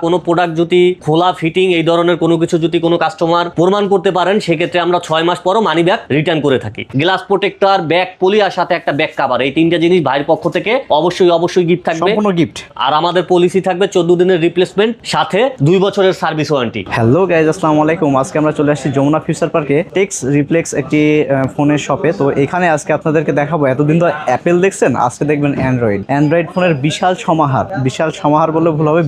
কোনো প্রোডাক্ট যদি খোলা ফিটিং এই ধরনের কোনো কিছু যদি কোনো কাস্টমার প্রমাণ করতে পারেন সেক্ষেত্রে আমরা 6 মাস পরও মানি ব্যাক রিটার্ন করে থাকি। গ্লাস প্রোটেক্টর, ব্যাক পলি আর সাথে একটা ব্যাক কভার, এই তিনটা জিনিস ভাইয়ের পক্ষ থেকে অবশ্যই গিফট থাকবে, সম্পূর্ণ গিফট। আর আমাদের পলিসি থাকবে 14 দিনের রিপ্লেসমেন্ট সাথে 2 বছরের সার্ভিস ওয়ারেন্টি। হ্যালো গাইজ, আসসালামু আলাইকুম। আজকে আমরা চলে আসছি যমুনা ফিউচার পার্কে টেক্স রিপ্লেক্স একটি ফোনের শপে। তো এখানে আজকে আপনাদেরকে দেখাবো, এতদিন তো অ্যাপেল দেখছেন, আজকে দেখবেন অ্যান্ড্রয়েড ফোনের বিশাল সমাহার বললে ভুল হবে,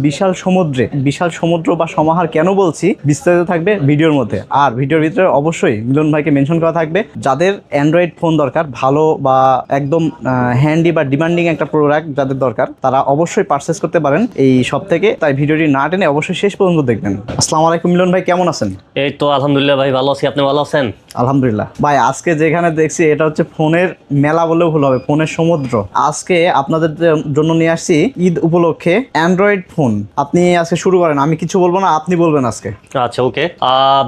বিশাল সমুদ্র বা সমাহার কেন বলছি বিস্তারিত থাকবে ভিডিওর মধ্যে। আর ভিডিওর ভিতরে অবশ্যই মিলন ভাইকে মেনশন করা থাকবে। যাদের অ্যান্ড্রয়েড ফোন দরকার, ভালো বা একদম হ্যান্ডি বা ডিমান্ডিং একটা প্রোডাক্ট যাদের দরকার, তারা অবশ্যই পারচেস করতে পারেন এই শপ থেকে। তাই ভিডিওটি না টেনে অবশ্যই শেষ পর্যন্ত দেখবেন। আসসালামু আলাইকুম মিলন ভাই, কেমন আছেন? এই তো আলহামদুলিল্লাহ ভাই, ভালো আছি। আপনি ভালো আছেন? আলহামদুলিল্লাহ ভাই। আজকে যেখানে দেখছি এটা হচ্ছে ফোনের মেলা বললেও ভুল হবে, ফোনের সমুদ্র। আজকে আপনাদের জন্য নিয়ে আসছি ঈদ উপলক্ষে অ্যান্ড্রয়েড ফোন। আপনি আজকে শুরু করেন, আমি কিছু বলবো না, আপনি বলবেন আজকে। আচ্ছা, ওকে।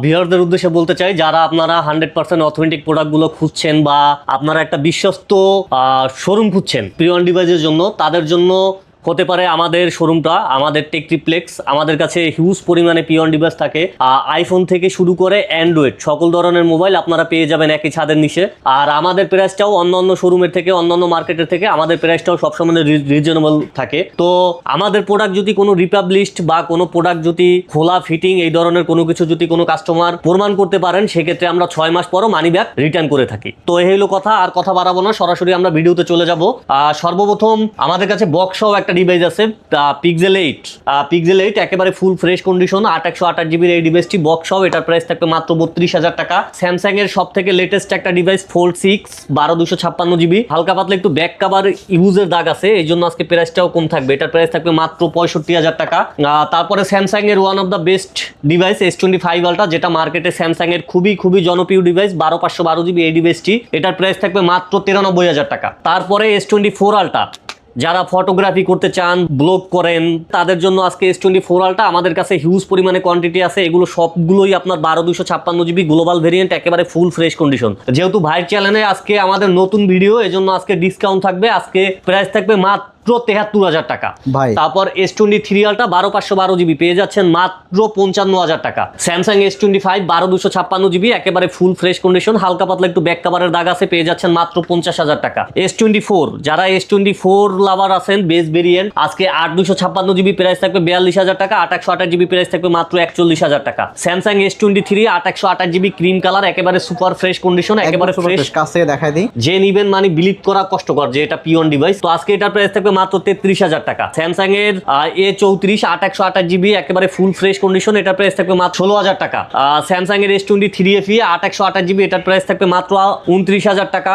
ভিউয়ারদের উদ্দেশ্যে বলতে চাই, যারা আপনারা 100% অথেন্টিক প্রোডাক্টগুলো খুঁজছেন বা আপনারা একটা বিশ্বস্ত শোরুম খুঁজছেন প্রিয় অন ডিভাইসের জন্য, তাদের জন্য হতে পারে আমাদের শোরুমটা, আমাদের টেক ট্রিপ্লেক্স। আমাদের কাছে হিউজ পরিমাণে পিওন ডিভাইস থাকে, আইফোন থেকে শুরু করে অ্যান্ড্রয়েড সকল ধরনের মোবাইল আপনারা পেয়ে যাবেন একই ছাদের নিচে। আর আমাদের প্রাইসটাও অন্যান্য শোরুমের থেকে, অন্যান্য মার্কেটের থেকে আমাদের প্রাইসটাও সবসময় রিজনেবল থাকে। তো আমাদের প্রোডাক্ট যদি কোনো রিপাবলিশড বা কোনো প্রোডাক্ট যদি খোলা ফিটিং এই ধরনের কোনো কিছু যদি কোনো কাস্টমার প্রমাণ করতে পারেন সেক্ষেত্রে আমরা 6 মাস পরও মানি ব্যাক রিটার্ন করে থাকি। তো এই হলো কথা, আর কথা বাড়াবো না, সরাসরি আমরা ভিডিওতে চলে যাব। সর্বপ্রথম আমাদের কাছে বক্সও একটা ডিভাইস আছে, পিক্সেল 8 একেবারে ফুল ফ্রেশ কন্ডিশন, 8/128 জিবির এই ডিভাইসটি বক্সও। এটার প্রাইস থাকবে মাত্র 32,000 টাকা। স্যামসাং এর সব থেকে লেটেস্ট একটা ডিভাইস ফোল্ড 6 12/256 জিবি, হালকা পাতলা একটু ব্যাক কভার ইউজের দাগ আছে, এই জন্য আজকে প্রাইসটাও কম থাকবে। এটার প্রাইস থাকবে মাত্র 65,000 টাকা। তারপরে স্যামসাং এর one of the best device S25 ultra, যেটা মার্কেটে স্যামসাং এর খুবই জনপ্রিয় ডিভাইস, 12/512 জিবি এই ডিভাইসটি। এটার প্রাইস থাকবে মাত্র 93,000 টাকা। তারপরে S24 আলট্রা, যারা ফটোগ্রাফি করতে চান, ব্লগ করেন, তাদের জন্য আজকে S24 আলট্রা আমাদের কাছে হিউজ পরিমাণে কোয়ান্টিটি আছে। এগুলো সবগুলোই আপনার 12/256 জিবি গ্লোবাল ভেরিয়েন্ট, একেবারে ফুল ফ্রেশ কন্ডিশন। যেহেতু ভাইয়ের চ্যানেলে আজকে আমাদের নতুন ভিডিও, এজন্য আজকে ডিসকাউন্ট থাকবে। আজকে প্রাইস থাকবে মাত্র 73,000 টাকা। তারপর S23 আলট্রা 12/512 জিবি পেয়ে যাচ্ছেন মাত্র 55,000 টাকা। স্যামসাং S25 12/256 জিবি, একেবারে ফুল ফ্রেশ কন্ডিশন, হালকা পাতলা একটু ব্যাক কভারের দাগ আছে, পেয়ে যাচ্ছেন মাত্র 50,000 টাকা। S24, যারা S24 লাভার আছেন বেস ভেরিয়েন্ট, আজকে 8/256 জিবি প্রাইস থাকবে 42,000 টাকা। 8/128 জিবি প্রাইস থাকবে মাত্র 41,000 টাকা। Samsung S23 8/128 GB cream colour, একেবারে সুপার ফ্রেশ কন্ডিশন, একেবারে ফ্রেশ। কাছ থেকে দেখাই দিই, যে নিবেন মানে বিলিভ করা কষ্টকর যে এটা পিওন ডিভাইস। তো আজকে এটার প্রাইস থাকবে মাত্র 33,000 টাকা। স্যামসাং এর A34 8/128 জিবি, একেবারে ফুল ফ্রেশ কন্ডিশন, এটার প্রাইস থাকবে মাত্র 16,000 টাকা। স্যামসাং এর S23 FE 8/128 জিবি, এটার প্রাইস থাকবে মাত্র 29,000 টাকা।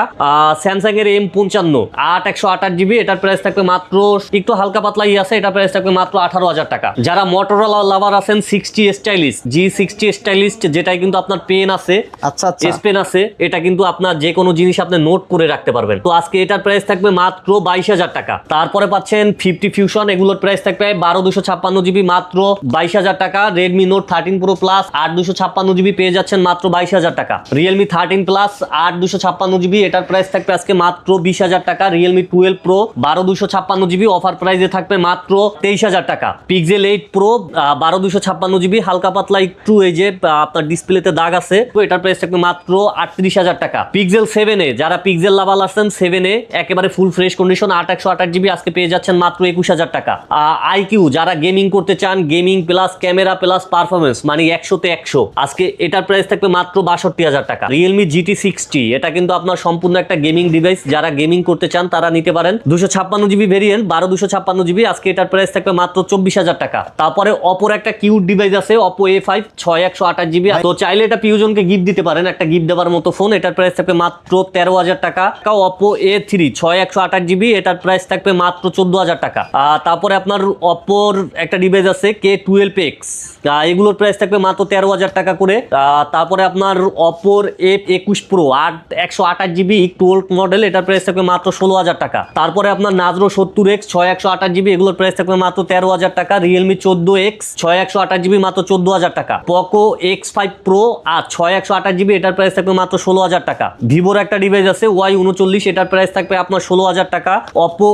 স্যামসাং এর M55 8/128 জিবি, এটার প্রাইস থাকবে মাত্র একটু হালকা পাতলাই আছে, এটার প্রাইস থাকবে মাত্র 18,000 টাকা। যারা মোটরোলা লাভার আছেন, 60 স্টাইলিশ G60 স্টাইলিস্ট, যেটাই কিন্তু আপনার পেন আছে, আচ্ছা এস পেন আছে, এটা কিন্তু আপনার যে কোনো জিনিস আপনি নোট করে রাখতে পারবেন। তো আজকে এটার প্রাইস থাকবে মাত্র 22,000 টাকা। তারপরে পাচ্ছেন 50 ফিউশন, এগুলোর প্রাইস থাকবে 12/256 জিবি মাত্র 22,000 টাকা। Redmi note 13 pro plus 8/256 GB পেয়ে যাচ্ছেন মাত্র 22,000 টাকা। রিয়েলমি 13 প্লাস 8/256 জিবি, এটার প্রাইস থাকবে আজকে মাত্র 20,000 টাকা। রিয়েলমি 12 প্রো 12/256 জিবি অফার প্রাইসে থাকবে মাত্র 23,000 টাকা। পিক্সেল 8 প্রো 12/256 জিবি, হালকা পাতলা একটু এই যে আপনার ডিসপ্লেতে দাগ আছে, তো এটার প্রাইস থাকবে মাত্র 38,000 টাকা। পিক্সেল 7 যারা পিক্সেল লাভার আছেন, 7 একেবারে ফুল ফ্রেশ কন্ডিশন 8/128 জিবি, আজকে পেয়ে যাচ্ছেন মাত্র 21,000 টাকা। আইকিউ, যারা গেমিং করতে চান, gaming plus camera plus performance, মানে 100তে 100, আজকে এটার প্রাইস থাকবে মাত্র 62,000 টাকা। রিয়েলমি GT60, এটা কিন্তু আপনার সম্পূর্ণ একটা গেমিং ডিভাইস, যারা গেমিং করতে চান তারা নিতে পারেন। 256 জিবি ভেরিয়েন্ট 12/256 জিবি, আজকে এটার প্রাইস থাকবে মাত্র 24,000 টাকা। তারপরে অপোর একটা কিউট ডিভাইস আছে, Oppo A5 6/128 জিবি, তো চাইলে এটা প্রিয়জনকে গিফট দিতে পারেন, একটা গিফট দেওয়ার মতো ফোন। এটার প্রাইস থাকবে মাত্র 13,000 টাকা। Oppo A3 6/128 জিবি, এটার প্রাইস থাকবে মাত্র 14,000 টাকা। তারপরে আপনার অপোর একটা ডিভাইস আছে K12X, এগুলোর প্রাইস থাকবে মাত্র 13,000 টাকা করে। তারপরে আপনার অপোর A21 প্রো 8/128 জিবি একটু ওল্ড মডেল, এটার প্রাইস থাকবে মাত্র 16,000 টাকা। তারপরে আপনার নাজরো 70X 6/128 জিবি, এগুলোর প্রাইস থাকবে মাত্র 13,000 টাকা। রিয়েলমি 14X 6/128 জিবি মাত্র 14,000 টাকা। পোকো X5 প্রো 6/128 জিবি, এটার প্রাইস থাকবে মাত্র 16,000 টাকা। ভিভোর একটা ডিভাইস আছে Y39, এটার প্রাইস থাকবে আপনার 16,000 টাকা। Oppo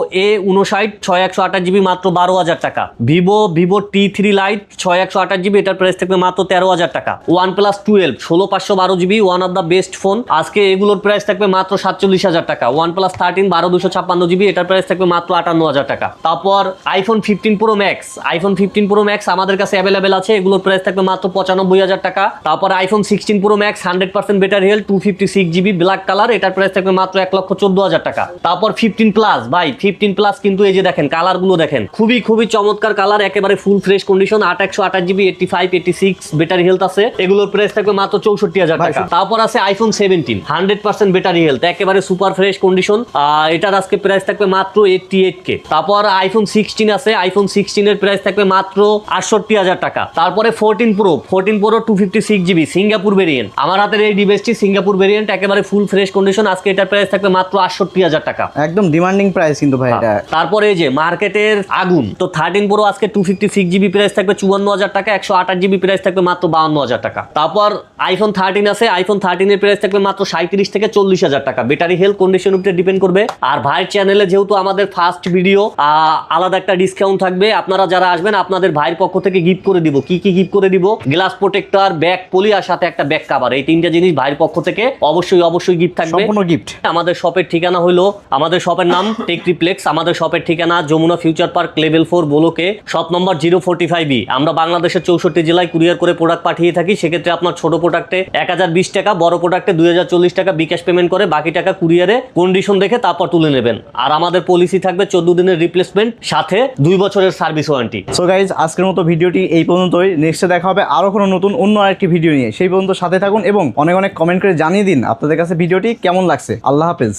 59 6128 জিবি মাত্র 12,000 টাকা। ভিভো T3 লাইট 6128 জিবি, এটার প্রাইস থাকবে মাত্র 13,000 টাকা। OnePlus 12 16512 GB, one of the best phone, আজকে এগুলোর প্রাইস থাকবে মাত্র 47,000 টাকা। OnePlus 13 12256 জিবি, এটার প্রাইস থাকবে মাত্র 58,000 টাকা। তারপর iPhone 15 Pro Max, iPhone 15 Pro Max আমাদের কাছে অ্যাভেলেবেল আছে, এগুলোর প্রাইস থাকবে মাত্র 95,000 টাকা। তারপর iPhone 16 Pro Max 100% battery health 256 GB black colour, এটার প্রাইস থাকবে মাত্র 1,14,000 টাকা। তারপর 15 প্লাস, ভাই 15 প্লাস কিন্তু এই যে দেখেন কালার গুলো দেখেন, খুবই খুবই চমৎকার কালার, একেবারে full fresh condition, 8128 GB 85 86 battery health আছে, এগুলোর প্রাইস থাকবে মাত্র 64,000 টাকা। তারপর আছে iPhone 17 100% ব্যাটারি হেলথ, একেবারে সুপার ফ্রেশ কন্ডিশন, এটার আজকে প্রাইস থাকবে মাত্র 88K। তারপর iPhone 16 আছে, iPhone 16 এর প্রাইস থাকবে মাত্র 68,000 টাকা। তারপরে 14 Pro 256 জিবি সিঙ্গাপুর ভেরিয়েন্ট, আমার হাতের এই ডিভাইসটি সিঙ্গাপুর ভেরিয়েন্ট, একেবারে ফুল ফ্রেশ কন্ডিশন, আজকে এটার প্রাইস থাকবে মাত্র 68,000 টাকা। একদম ডিমান্ডিং প্রাইস কিন্তু ভাই এটা। তারপরে এই যে মার্কেটের আগুন, তো 13 Pro আজকে 256 জিবি প্রাইস থাকবে 54,000 টাকা, 128 জিবি প্রাইস থাকবে মাত্র 52,000 টাকা। তারপর iPhone 13 আছে, iPhone 13 এর প্রাইস থাকবে মাত্র 37 থেকে 40,000 টাকা, ব্যাটারি হেলথ কন্ডিশন উপরে ডিপেন্ড করবে। আর ভাইয়ের চ্যানেলে যেহেতু আমাদের ফার্স্ট ভিডিও, আলাদা একটা ডিসকাউন্ট থাকবে, আপনারা যারা আসবেন আপনাদের ভাইয়ের পক্ষ থেকে গিফট করে দিব। কি কি গিফট করে দিব? গ্লাস প্রোটেক্টর, ব্যাক পলি, আর সাথে একটা ব্যাক কভার, এই তিনটা জিনিস ভাইয়ের পক্ষ থেকে অবশ্যই গিফট থাকবে, সম্পূর্ণ গিফট। আমাদের শপের ঠিকানা হলো, আমাদের শপের নাম টেক রিপ্লেক্স, আমাদের শপের ঠিকানা যমুনা ফিউচার পার্ক লেভেল 4 বোলোকে, শপ নম্বর 045B। আমরা বাংলাদেশের 64 জেলায় কুরিয়ার করে প্রোডাক্ট পাঠিয়ে থাকি। সেক্ষেত্রে আপনার ছোট প্রোডাক্টে 1020 টাকা, বড় প্রোডাক্টে 2040 টাকা বিকাশ পেমেন্ট করে বাকি টাকা কুরিয়ারে কন্ডিশন দেখে তারপর তুলে নেবেন। আর আমাদের পলিসি থাকবে 14 দিনের রিপ্লেসমেন্ট, সাথে 2 বছরের সার্ভিস ওয়ারেন্টি। সো গাইজ, আজকের মতো ভিডিওটি এই পর্যন্তই। নেক্সটে দেখা হবে আরো কোনো নতুন অন্য আরেকটি ভিডিও নিয়ে। সেই পর্যন্ত সাথে থাকুন এবং অনেক অনেক কমেন্ট করে জানিয়ে দিন আপনাদের কাছে ভিডিওটি কেমন লাগছে। আল্লাহ হাফেজ।